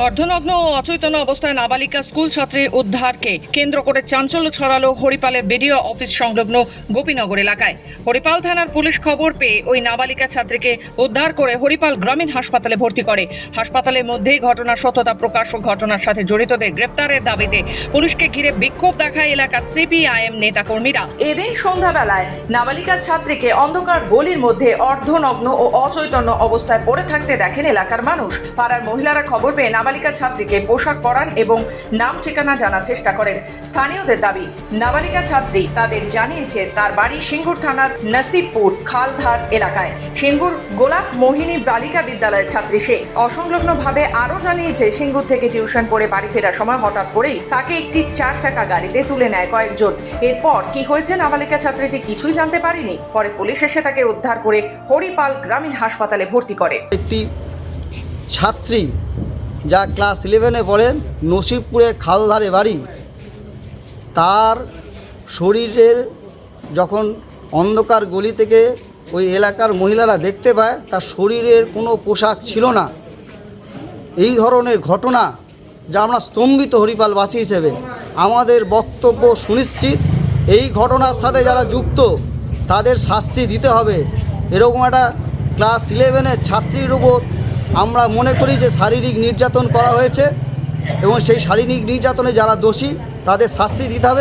অর্ধনগ্ন ও অচৈতন্য অবস্থায় নাবালিকা স্কুল ছাত্রীর উদ্ধারকে কেন্দ্র করে চাঞ্চল্য ছড়ালো হরিপালের বিডিও অফিস সংলগ্ন গোপীনগর এলাকায়। হরিপাল থানার পুলিশ খবর পেয়ে ওই নাবালিকা ছাত্রীকে উদ্ধার করে হরিপাল গ্রামীণ হাসপাতালে ভর্তি করে। হাসপাতালের মধ্যেই ঘটনার সত্যতা প্রকাশ ও ঘটনার সাথে জড়িতদের গ্রেপ্তারের দাবিতে পুলিশকে ঘিরে বিক্ষোভ দেখায় এলাকার সিপিআইএম নেতাকর্মীরা। এদিন সন্ধ্যাবেলায় নাবালিকা ছাত্রীকে অন্ধকার গলির মধ্যে অর্ধনগ্ন ও অচৈতন্য অবস্থায় পড়ে থাকতে দেখেন এলাকার মানুষ। পাড়ার মহিলারা খবর পেয়ে নাবালিকা ছাত্রীকে পোশাক পরান এবং নাম ঠিকানা জানার চেষ্টা করেন। স্থানীয়দের দাবি, নাবালিকা ছাত্রী তাদের জানিয়েছে তার বাড়ি সিঙ্গুর থানার নসিবপুর খালধার এলাকায়। সিঙ্গুর গোলাপ মোহিনী বালিকা বিদ্যালয়ের ছাত্রী সে। অসংলগ্নভাবে আরও জানিয়েছে, সিঙ্গুর থেকে টিউশন পড়ে বাড়ি ফেরার সময় হঠাৎ করেই তাকে একটি 4 চাকা গাড়িতে তুলে নেয় কয়েকজন। এরপর কি হয়েছে নাবালিকা ছাত্রীটি কিছুই জানতে পারেনি। পরে পুলিশ এসে তাকে উদ্ধার করে হরিপাল গ্রামীণ হাসপাতালে ভর্তি করে। একটি ছাত্রী যা ক্লাস 11-এ পড়েন, নসিবপুরের খালধারে বাড়ি, তার শরীরের যখন অন্ধকার গলি থেকে ওই এলাকার মহিলারা দেখতে পায় তার শরীরের কোনো পোশাক ছিল না। এই ধরনের ঘটনা যা আমরা স্তম্ভিত হরিপালবাসী হিসেবে। আমাদের বক্তব্য সুনিশ্চিত, এই ঘটনার সাথে যারা যুক্ত তাদের শাস্তি দিতে হবে। এরকম একটা ক্লাস 11-এর ছাত্রীর উপর আমরা মনে করি যে শারীরিক নির্যাতন করা হয়েছে এবং সেই শারীরিক নির্যাতনে যারা দোষী তাদের শাস্তি দিতে হবে।